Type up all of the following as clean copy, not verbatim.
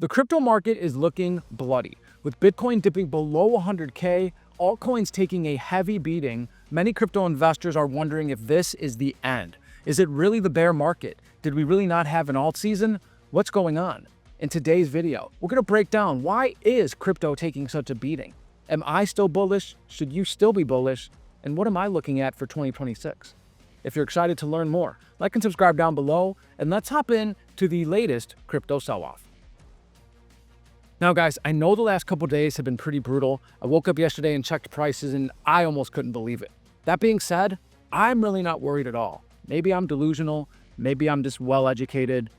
The crypto market is looking bloody, with Bitcoin dipping below 100K, altcoins taking a heavy beating. Many crypto investors are wondering if this is the end. Is it really the bear market? Did we really not have an alt season? What's going on? In today's video, we're going to break down why is crypto taking such a beating? Am I still bullish? Should you still be bullish? And what am I looking at for 2026? If you're excited to learn more, like and subscribe down below, and let's hop in to the latest crypto sell-off. Now guys, I know the last couple days have been pretty brutal. I woke up yesterday and checked prices and I almost couldn't believe it. That being said, I'm really not worried at all. Maybe I'm delusional, maybe I'm just well-educated,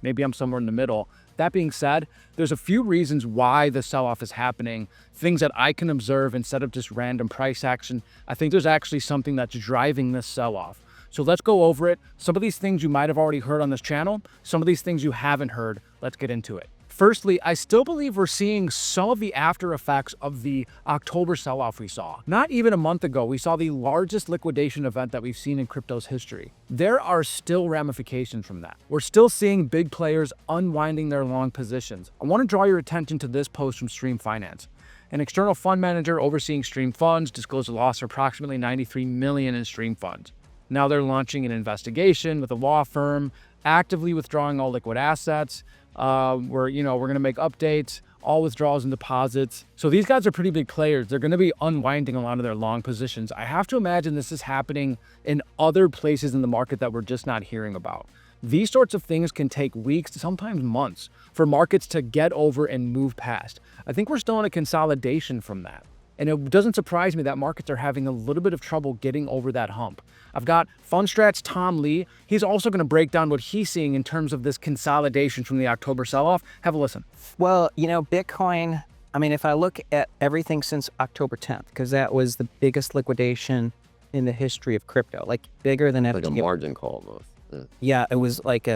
maybe I'm somewhere in the middle. That being said, there's a few reasons why the sell-off is happening, things that I can observe instead of just random price action. I think there's actually something that's driving this sell-off. So let's go over it. Some of these things you might have already heard on this channel, some of these things you haven't heard. Let's get into it. Firstly, I still believe we're seeing some of the after effects of the October sell-off we saw. Not even a month ago, we saw the largest liquidation event that we've seen in crypto's history. There are still ramifications from that. We're still seeing big players unwinding their long positions. I want to draw your attention to this post from Stream Finance. An external fund manager overseeing Stream funds disclosed a loss of approximately $93 million in Stream funds. Now they're launching an investigation with a law firm, actively withdrawing all liquid assets. We're going to make updates, all withdrawals and deposits. So these guys are pretty big players. They're going to be unwinding a lot of their long positions. I have to imagine this is happening in other places in the market that we're just not hearing about. These sorts of things can take weeks, sometimes months, for markets to get over and move past. I think we're still in a consolidation from that. And it doesn't surprise me that markets are having a little bit of trouble getting over that hump. I've got Fundstrat's Tom Lee. He's also going to break down what he's seeing in terms of this consolidation from the October sell-off. Have a listen. Well, Bitcoin, if I look at everything since October 10th, because that was the biggest liquidation in the history of crypto, like bigger than like a margin call almost. Yeah, it was like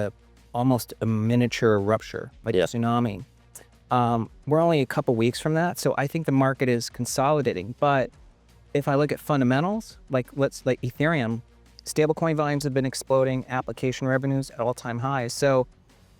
almost a miniature rupture, like a tsunami. We're only a couple weeks from that, so I think the market is consolidating. But if I look at fundamentals, like Ethereum, stablecoin volumes have been exploding, application revenues at all-time highs. So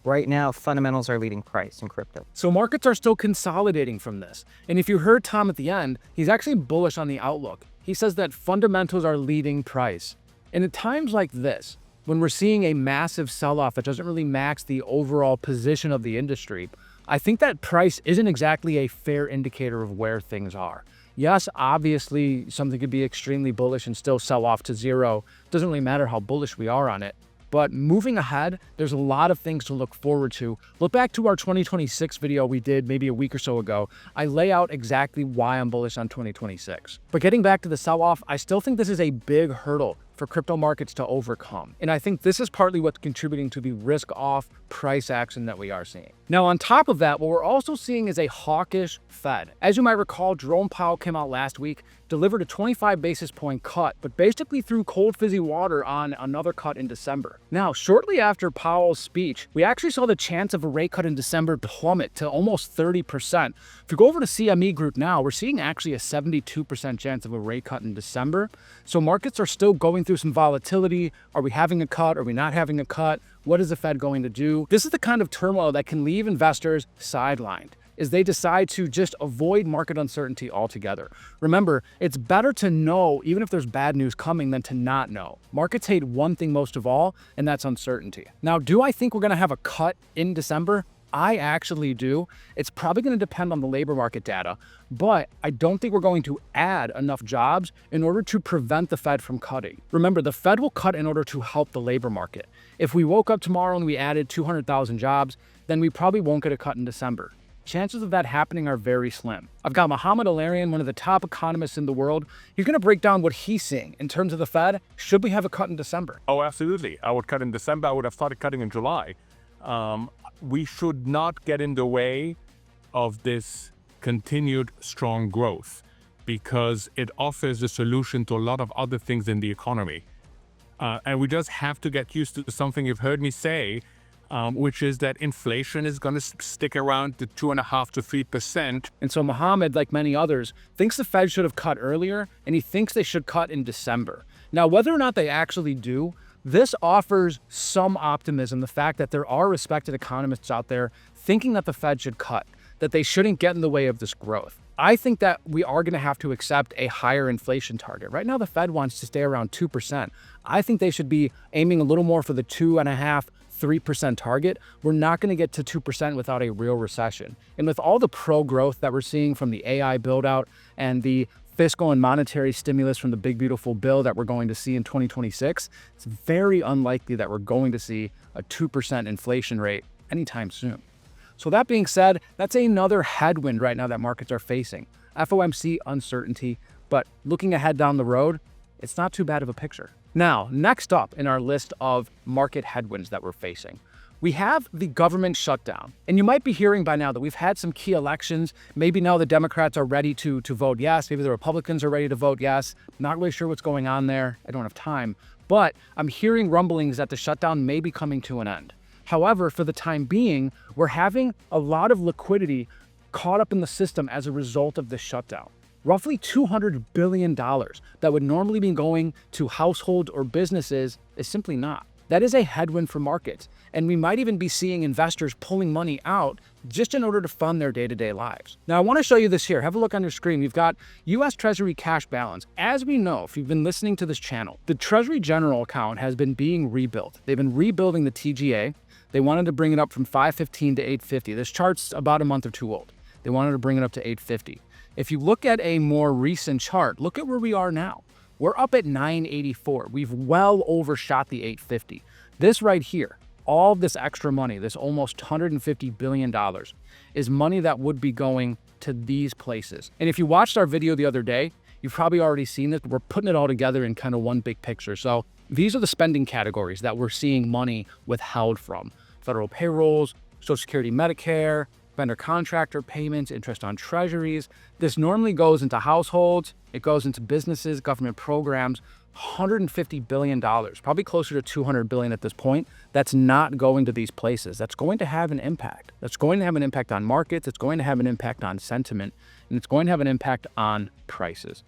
right now, fundamentals are leading price in crypto. So markets are still consolidating from this. And if you heard Tom at the end, he's actually bullish on the outlook. He says that fundamentals are leading price. And at times like this, when we're seeing a massive sell-off that doesn't really match the overall position of the industry, I think that price isn't exactly a fair indicator of where things are. Yes, obviously, something could be extremely bullish and still sell off to zero. Doesn't really matter how bullish we are on it. But moving ahead, there's a lot of things to look forward to. Look back to our 2026 video we did maybe a week or so ago. I lay out exactly why I'm bullish on 2026. But getting back to the sell-off, I still think this is a big hurdle for crypto markets to overcome. And I think this is partly what's contributing to the risk-off price action that we are seeing. Now, on top of that, what we're also seeing is a hawkish Fed. As you might recall, Jerome Powell came out last week, delivered a 25 basis point cut, but basically threw cold fizzy water on another cut in December. Now, shortly after Powell's speech, we actually saw the chance of a rate cut in December plummet to almost 30%. If you go over to CME Group now, we're seeing actually a 72% chance of a rate cut in December. So markets are still going through some volatility. Are we having a cut? Are we not having a cut? What is the Fed going to do? This is the kind of turmoil that can leave investors sidelined, is they decide to just avoid market uncertainty altogether. Remember, it's better to know, even if there's bad news coming, than to not know. Markets hate one thing most of all, and that's uncertainty. Now, do I think we're going to have a cut in December? I actually do. It's probably going to depend on the labor market data, but I don't think we're going to add enough jobs in order to prevent the Fed from cutting. Remember, the Fed will cut in order to help the labor market. If we woke up tomorrow and we added 200,000 jobs, then we probably won't get a cut in December. Chances of that happening are very slim. I've got Mohamed Alarian, one of the top economists in the world. He's going to break down what he's seeing in terms of the Fed. Should we have a cut in December? Oh, absolutely. I would cut in December. I would have started cutting in July. We should not get in the way of this continued strong growth because it offers a solution to a lot of other things in the economy. And we just have to get used to something you've heard me say, which is that inflation is going to stick around to 2.5% to 3%. And so Mohamed, like many others, thinks the Fed should have cut earlier, and he thinks they should cut in December. Now, whether or not they actually do, this offers some optimism, the fact that there are respected economists out there thinking that the Fed should cut, that they shouldn't get in the way of this growth. I think that we are going to have to accept a higher inflation target. Right now, the Fed wants to stay around 2%. I think they should be aiming a little more for the 2.5%, 3% target. We're not going to get to 2% without a real recession. And with all the pro-growth that we're seeing from the AI build-out and the fiscal and monetary stimulus from the big, beautiful bill that we're going to see in 2026, it's very unlikely that we're going to see a 2% inflation rate anytime soon. So that being said, that's another headwind right now that markets are facing. FOMC uncertainty, but looking ahead down the road, it's not too bad of a picture. Now, next up in our list of market headwinds that we're facing, we have the government shutdown. And you might be hearing by now that we've had some key elections. Maybe now the Democrats are ready to vote yes. Maybe the Republicans are ready to vote yes. Not really sure what's going on there. I don't have time. But I'm hearing rumblings that the shutdown may be coming to an end. However, for the time being, we're having a lot of liquidity caught up in the system as a result of this shutdown. Roughly $200 billion that would normally be going to households or businesses is simply not. That is a headwind for markets, and we might even be seeing investors pulling money out just in order to fund their day-to-day lives. Now, I want to show you this here. Have a look on your screen. We've got U.S. Treasury cash balance. As we know, if you've been listening to this channel, the Treasury General account has been being rebuilt. They've been rebuilding the TGA. They wanted to bring it up from 515 to 850. This chart's about a month or two old. They wanted to bring it up to 850. If you look at a more recent chart, look at where we are now. We're up at 984. We've well overshot the 850. This right here, all of this extra money, this almost $150 billion, is money that would be going to these places. And if you watched our video the other day, you've probably already seen this. We're putting it all together in kind of one big picture. So these are the spending categories that we're seeing money withheld from. Federal payrolls, Social Security, Medicare, vendor contractor payments, interest on treasuries. This normally goes into households, it goes into businesses, government programs, $150 billion, probably closer to $200 billion at this point. That's not going to these places. That's going to have an impact. That's going to have an impact on markets. It's going to have an impact on sentiment, and it's going to have an impact on prices.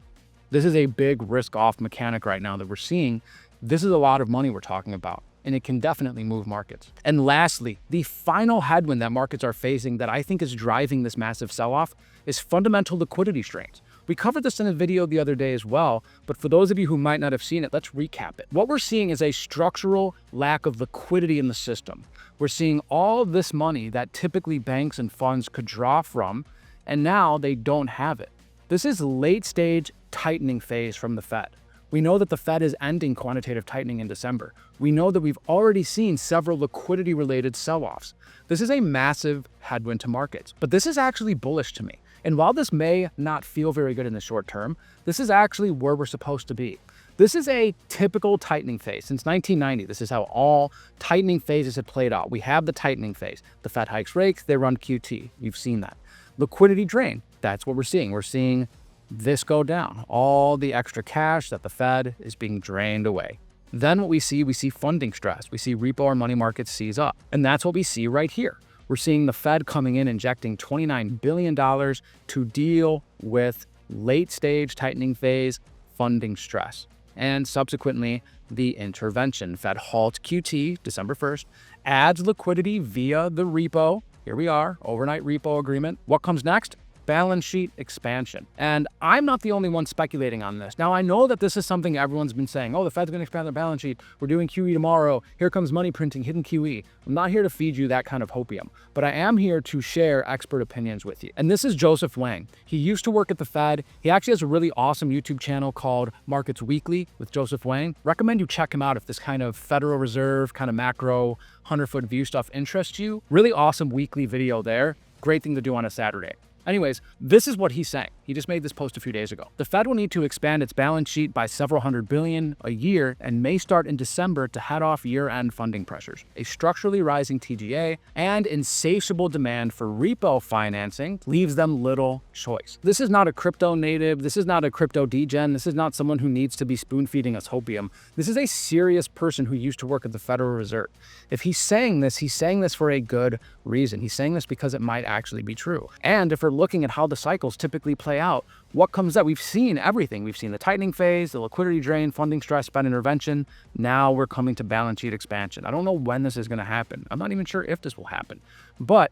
This is a big risk-off mechanic right now that we're seeing. This is a lot of money we're talking about, and it can definitely move markets. And lastly, the final headwind that markets are facing that I think is driving this massive sell-off is fundamental liquidity strains. We covered this in a video the other day as well, but for those of you who might not have seen it, let's recap it. What we're seeing is a structural lack of liquidity in the system. We're seeing all of this money that typically banks and funds could draw from, and now they don't have it. This is late-stage tightening phase from the Fed. We know that the Fed is ending quantitative tightening in December. We know that we've already seen several liquidity-related sell-offs. This is a massive headwind to markets, but this is actually bullish to me. And while this may not feel very good in the short term, this is actually where we're supposed to be. This is a typical tightening phase. Since 1990, this is how all tightening phases have played out. We have the tightening phase. The Fed hikes rates, they run QT. You've seen that. Liquidity drain, that's what we're seeing. We're seeing this go down. All the extra cash that the Fed is being drained away. Then what we see funding stress. We see repo or money markets seize up. And that's what we see right here. We're seeing the Fed coming in, injecting $29 billion to deal with late-stage tightening phase funding stress. And subsequently, the intervention. Fed halts QT, December 1st, adds liquidity via the repo. Here we are, overnight repo agreement. What comes next? Balance sheet expansion. And I'm not the only one speculating on this. Now, I know that this is something everyone's been saying. Oh, the Fed's going to expand their balance sheet. We're doing QE tomorrow. Here comes money printing, hidden QE. I'm not here to feed you that kind of hopium, but I am here to share expert opinions with you. And this is Joseph Wang. He used to work at the Fed. He actually has a really awesome YouTube channel called Markets Weekly with Joseph Wang. Recommend you check him out if this kind of Federal Reserve, kind of macro 100-foot view stuff interests you. Really awesome weekly video there. Great thing to do on a Saturday. Anyways, this is what he's saying. He just made this post a few days ago. The Fed will need to expand its balance sheet by several hundred billion a year and may start in December to head off year-end funding pressures. A structurally rising TGA and insatiable demand for repo financing leaves them little choice. This is not a crypto native. This is not a crypto degen. This is not someone who needs to be spoon-feeding us hopium. This is a serious person who used to work at the Federal Reserve. If he's saying this for a good reason. He's saying this because it might actually be true. And if we're looking at how the cycles typically play out, what comes up? We've seen everything. We've seen the tightening phase, the liquidity drain, funding stress, Fed intervention. Now we're coming to balance sheet expansion. I don't know when this is going to happen. I'm not even sure if this will happen. But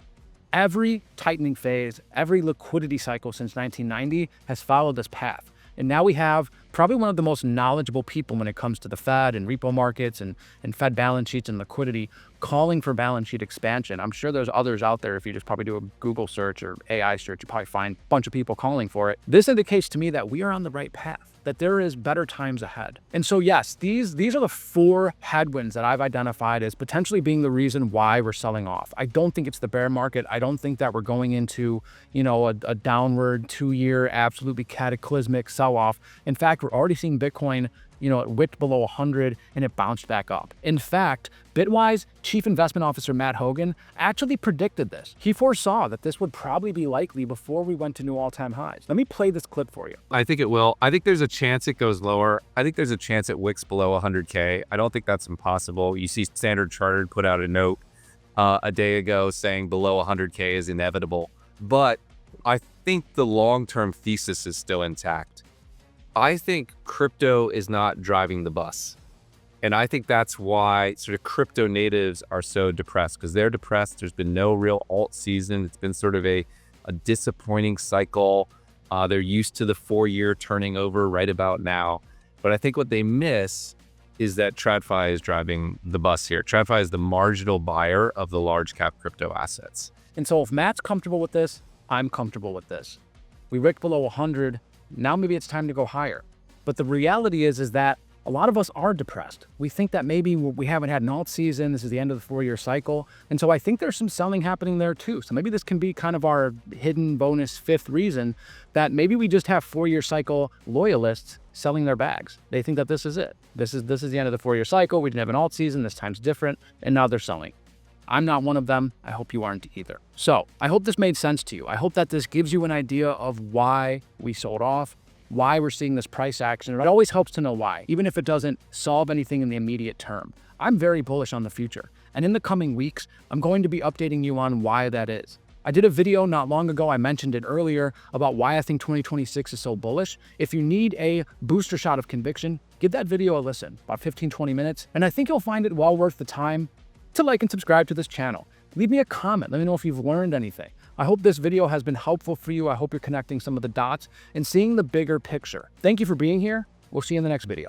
Every tightening phase, every liquidity cycle since 1990 has followed this path. And now we have probably one of the most knowledgeable people when it comes to the Fed and repo markets and Fed balance sheets and liquidity calling for balance sheet expansion. I'm sure there's others out there. If you just probably do a Google search or AI search, you probably find a bunch of people calling for it. This indicates to me that we are on the right path, that there is better times ahead. And so yes, these are the 4 headwinds that I've identified as potentially being the reason why we're selling off. I don't think it's the bear market. I don't think that we're going into, a downward 2-year, absolutely cataclysmic sell-off. In fact, we're already seeing Bitcoin, it wicked below 100 and it bounced back up. In fact, Bitwise Chief Investment Officer Matt Hogan actually predicted this. He foresaw that this would probably be likely before we went to new all-time highs. Let me play this clip for you. I think it will. I think there's a chance it goes lower. I think there's a chance it wicks below 100K. I don't think that's impossible. You see Standard Chartered put out a note a day ago saying below 100K is inevitable. But I think the long-term thesis is still intact. I think crypto is not driving the bus. And I think that's why sort of crypto natives are so depressed, because they're depressed. There's been no real alt season. It's been sort of a disappointing cycle. They're used to the 4-year turning over right about now. But I think what they miss is that TradFi is driving the bus here. TradFi is the marginal buyer of the large cap crypto assets. And so if Matt's comfortable with this, I'm comfortable with this. We wicked below 100. Now maybe it's time to go higher. But the reality is that a lot of us are depressed. We think that maybe we haven't had an alt season. This is the end of the 4-year cycle. And so I think there's some selling happening there too. So maybe this can be kind of our hidden bonus 5th reason that maybe we just have 4-year cycle loyalists selling their bags. They think that this is it. This is the end of the 4-year cycle. We didn't have an alt season. This time's different. And now they're selling. I'm not one of them. I hope you aren't either. So I hope this made sense to you. I hope that this gives you an idea of why we sold off, why we're seeing this price action. It always helps to know why, even if it doesn't solve anything in the immediate term. I'm very bullish on the future. And in the coming weeks, I'm going to be updating you on why that is. I did a video not long ago, I mentioned it earlier, about why I think 2026 is so bullish. If you need a booster shot of conviction, give that video a listen, about 15-20 minutes. And I think you'll find it well worth the time to like and subscribe to this channel. Leave me a comment. Let me know if you've learned anything. I hope this video has been helpful for you. I hope you're connecting some of the dots and seeing the bigger picture. Thank you for being here. We'll see you in the next video.